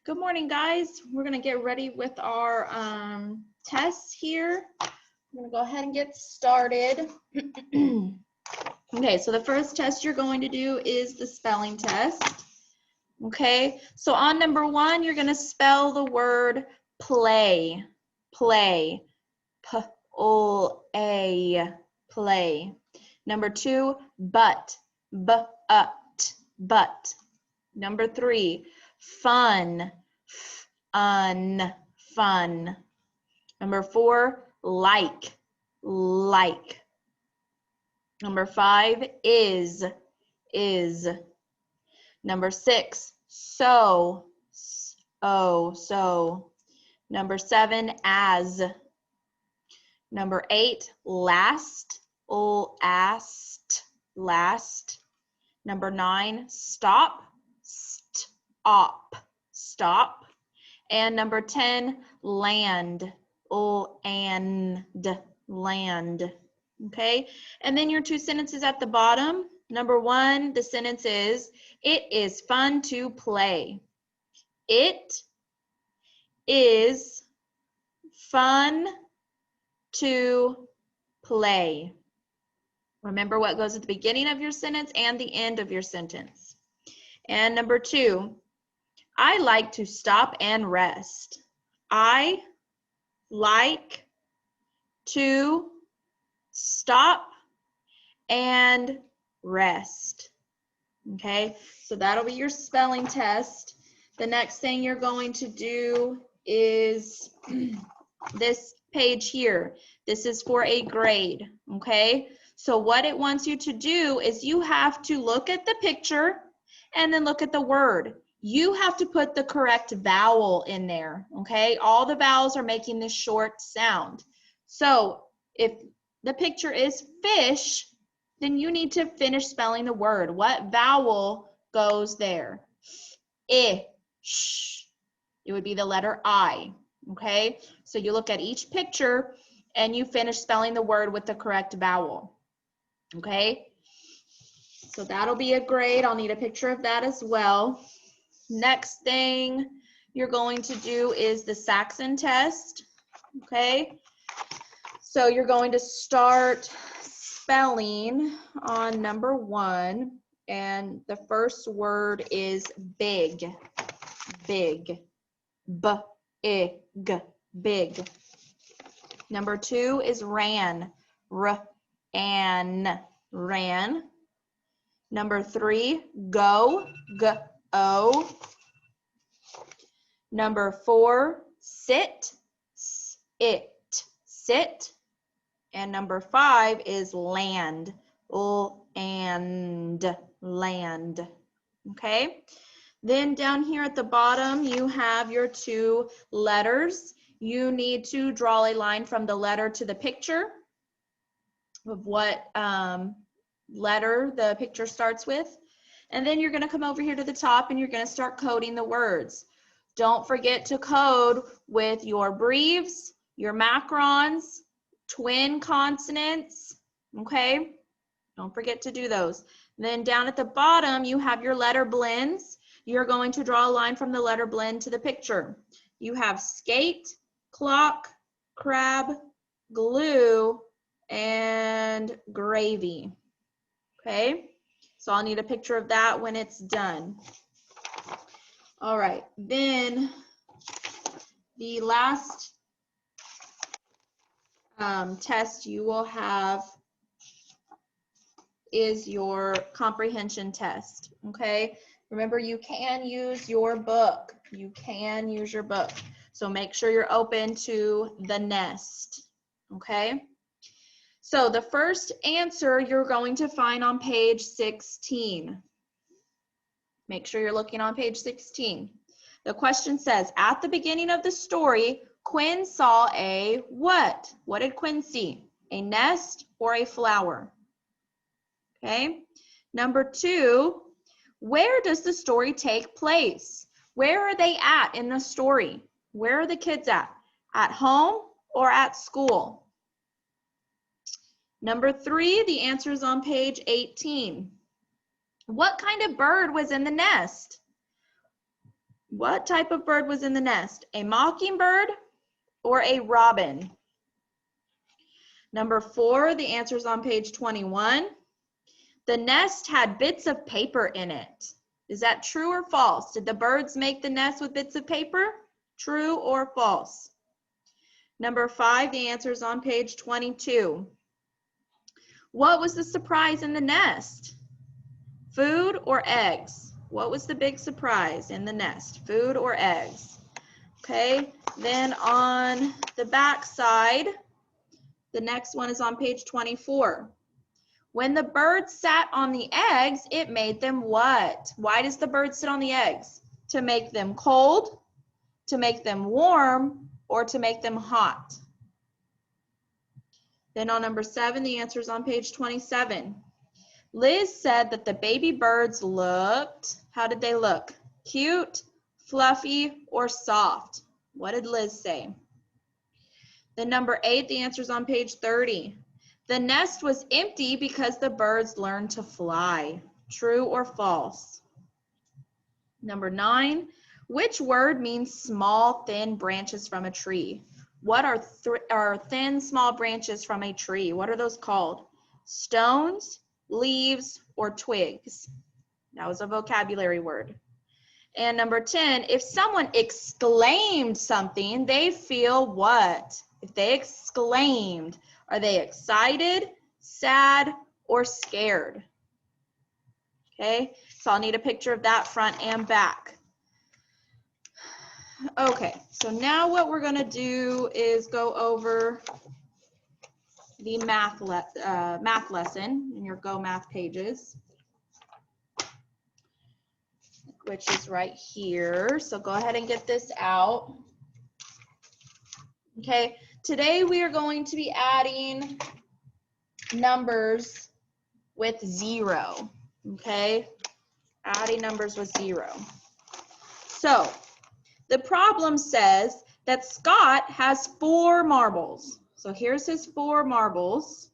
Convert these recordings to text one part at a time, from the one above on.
Good morning, guys. We're going to get ready with our tests here. I'm going to go ahead and get started. Okay, so the first test you're going to do is the spelling test. Okay, so on number 1, you're going to spell the word play. Play. P-O-A. Play. Number 2, but. B-ut. But. Number 3, fun. Fun. Number 4, like. Like. Number 5, is. Number 6, so. So. Number 7, as. Number 8, last. Last. Number 9, stop. Stop. And number 10, land. Land. Okay, and then your 2 sentences at the bottom. Number 1, the sentence is, it is fun to play. It is fun to play. Remember what goes at the beginning of your sentence and the end of your sentence. And number 2, I like to stop and rest. I like to stop and rest. Okay, so that'll be your spelling test. The next thing you're going to do is this page here. This is for a grade, okay? So what it wants you to do is you have to look at the picture and then look at the word. You have to put the correct vowel in there, okay? All the vowels are making this short sound. So if the picture is fish, then you need to finish spelling the word. What vowel goes there? Ish. It would be the letter I, okay? So you look at each picture and you finish spelling the word with the correct vowel, okay? So that'll be a grade. I'll need a picture of that as well. Next thing you're going to do is the Saxon test, okay? So you're going to start spelling on number 1, and the first word is big. Big. B-I-G. Big. Number 2 is ran. R-an. Ran. Number 3, go. G-O. Number 4, sit. S-it. Sit. And number 5 is land. And land. Okay. Then down here at the bottom, you have your 2 letters. You need to draw a line from the letter to the picture of what letter the picture starts with. And then you're going to come over here to the top and you're going to start coding the words. Don't forget to code with your breves, your macrons, twin consonants, okay? Don't forget to do those. Then down at the bottom, you have your letter blends. You're going to draw a line from the letter blend to the picture. You have skate, clock, crab, glue, and gravy, okay? So I'll need a picture of that when it's done. All right, then the last test you will have is your comprehension test, okay? Remember, you can use your book. You can use your book. So make sure you're open to the nest, okay? So the first answer you're going to find on page 16. Make sure you're looking on page 16. The question says, at the beginning of the story, Quinn saw a what? What did Quinn see? A nest or a flower? Okay. Number 2, where does the story take place? Where are they at in the story? Where are the kids at? At home or at school? Number 3, the answer is on page 18. What kind of bird was in the nest? What type of bird was in the nest? A mockingbird or a robin? Number 4, the answer is on page 21. The nest had bits of paper in it. Is that true or false? Did the birds make the nest with bits of paper? True or false? Number 5, the answer is on page 22. What was the surprise in the nest? Food or eggs? What was the big surprise in the nest? Food or eggs? Okay, then on the back side, the next one is on page 24. When the bird sat on the eggs, it made them what? Why does the bird sit on the eggs? To make them cold, to make them warm, or to make them hot? Then on number 7, the answer is on page 27. Liz said that the baby birds looked, how did they look? Cute, fluffy, or soft? What did Liz say? Then number 8, the answer is on page 30. The nest was empty because the birds learned to fly. True or false? Number 9, which word means small, thin branches from a tree? What are thin, small branches from a tree? What are those called? Stones, leaves, or twigs? That was a vocabulary word. And number 10, if someone exclaimed something, they feel what? If they exclaimed, are they excited, sad, or scared? Okay, so I'll need a picture of that front and back. Okay, so now what we're gonna do is go over the math lesson in your Go Math pages, which is right here. So go ahead and get this out. Okay, today we are going to be adding numbers with 0. Okay, adding numbers with 0. So the problem says that Scott has 4 marbles. So here's his 4 marbles.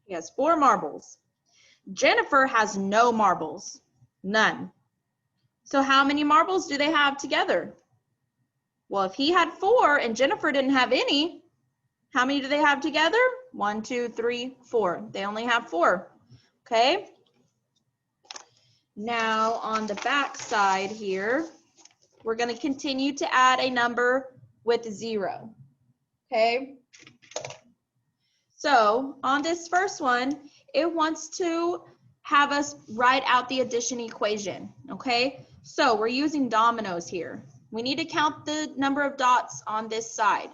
He has 4 marbles. Jennifer has no marbles, none. So how many marbles do they have together? Well, if he had 4 and Jennifer didn't have any, how many do they have together? 1, 2, 3, 4. They only have 4, okay? Now on the back side here, we're gonna continue to add a number with 0, okay? So on this first one, it wants to have us write out the addition equation, okay? So we're using dominoes here. We need to count the number of dots on this side.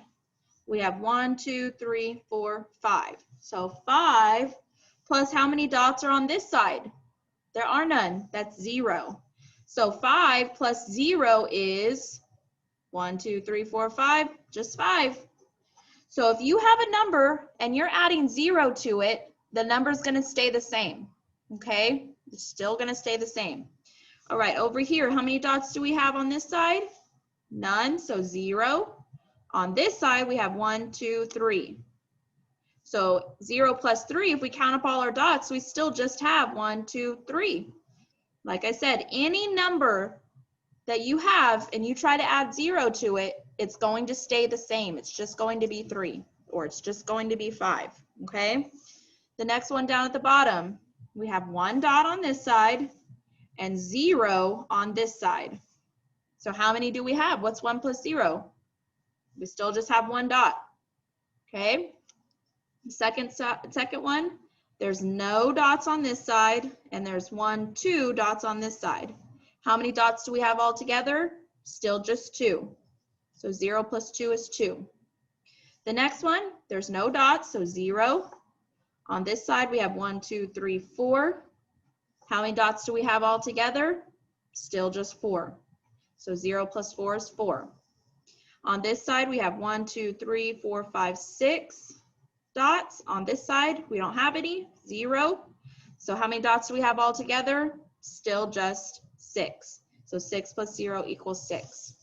We have 1, 2, 3, 4, 5. So 5 plus how many dots are on this side? There are none, that's 0. So 5 plus 0 is 1, 2, 3, 4, 5, just 5. So if you have a number and you're adding 0 to it, the number's gonna stay the same, okay? It's still gonna stay the same. All right, over here, how many dots do we have on this side? None, so 0. On this side, we have 1, 2, 3. So 0 plus 3, if we count up all our dots, we still just have 1, 2, 3. Like I said, any number that you have and you try to add 0 to it, it's going to stay the same. It's just going to be 3, or it's just going to be 5, okay? The next one down at the bottom, we have 1 dot on this side and 0 on this side. So how many do we have? What's 1 plus 0? We still just have 1 dot, okay? The second one, there's no dots on this side, and there's 1, 2 dots on this side. How many dots do we have all together? Still just 2. So 0 plus 2 is 2. The next one, there's no dots, so 0. On this side, we have 1, 2, 3, 4. How many dots do we have all together? Still just 4. So 0 plus 4 is 4. On this side, we have 1, 2, 3, 4, 5, 6 dots. On this side, we don't have any, 0. So how many dots do we have all together? Still just 6. So 6 plus 0 equals 6.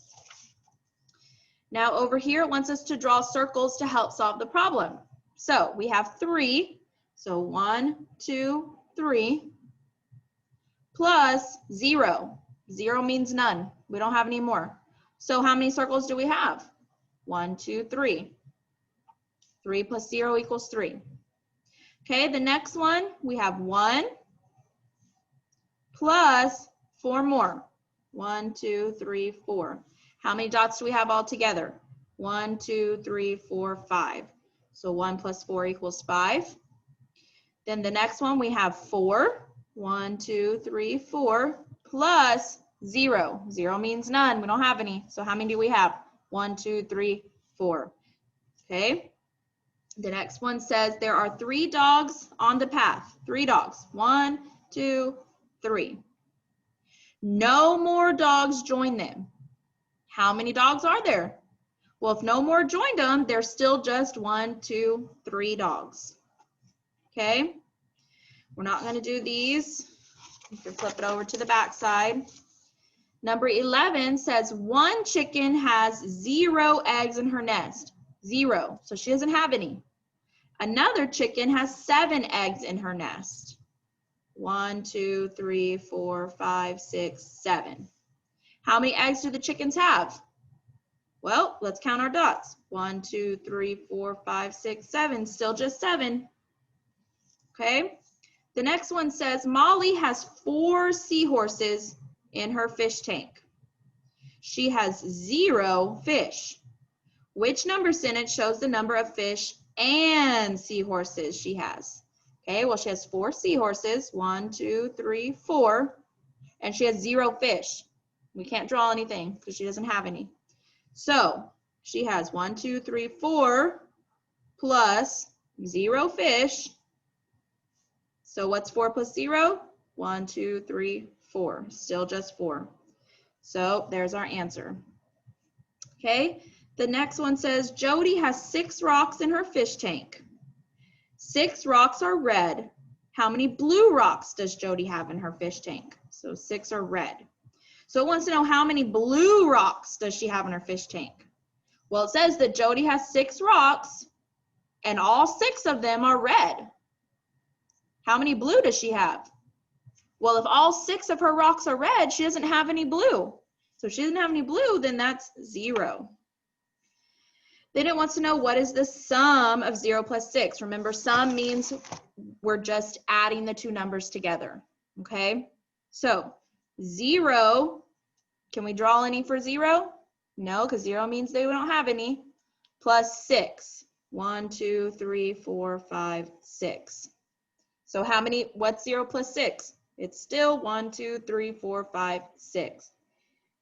Now over here, it wants us to draw circles to help solve the problem. So we have 3. So 1, 2, 3. plus 0. 0 means none. We don't have any more. So how many circles do we have? 1, 2, 3. 3 plus 0 equals 3. Okay, the next one, we have 1 plus 4 more. 1, 2, 3, 4. How many dots do we have all together? 1, 2, 3, 4, 5. So 1 plus 4 equals 5. Then the next one, we have 4. 1, 2, 3, 4 plus 0. 0 means none. We don't have any. So how many do we have? 1, 2, 3, 4. Okay. The next one says there are 3 dogs on the path. 3 dogs. 1, 2, 3. No more dogs join them. How many dogs are there? Well, if no more joined them, there's still just 1, 2, 3 dogs. Okay. We're not going to do these. You can flip it over to the back side. Number 11 says 1 chicken has 0 eggs in her nest. 0. So she doesn't have any. Another chicken has 7 eggs in her nest. 1, 2, 3, 4, 5, 6, 7. How many eggs do the chickens have? Well, let's count our dots. 1, 2, 3, 4, 5, 6, 7. Still just 7. Okay. The next one says Molly has 4 seahorses in her fish tank. She has 0 fish. Which number sentence shows the number of fish and seahorses she has? Okay, well, she has 4 seahorses. 1, 2, 3, 4. And she has 0 fish. We can't draw anything because she doesn't have any. So she has 1, 2, 3, 4 plus 0 fish. So what's 4 plus 0? 1, 2, 3, 4. Still just 4. So there's our answer. Okay, the next one says Jody has 6 rocks in her fish tank. 6 rocks are red. How many blue rocks does Jody have in her fish tank? So 6 are red. So it wants to know how many blue rocks does she have in her fish tank? Well, it says that Jody has 6 rocks and all 6 of them are red. How many blue does she have? Well, if all 6 of her rocks are red, she doesn't have any blue. So if she doesn't have any blue, then that's 0. Then it wants to know what is the sum of 0 plus 6. Remember, sum means we're just adding the 2 numbers together. Okay? So 0, can we draw any for 0? No, because 0 means they don't have any. Plus 6. 1, 2, 3, 4, 5, 6. So how many, what's 0 plus 6? It's still 1, 2, 3, 4, 5, 6.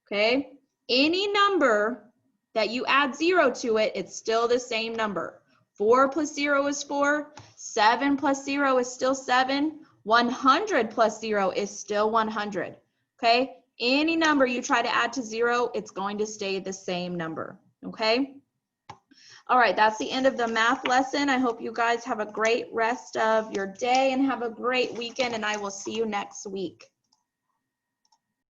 Okay? Any number that you add 0 to it, it's still the same number. 4 plus 0 is 4. 7 plus 0 is still 7. 100 plus 0 is still 100. Okay? Any number you try to add to 0, it's going to stay the same number. Okay? All right, that's the end of the math lesson. I hope you guys have a great rest of your day and have a great weekend, and I will see you next week.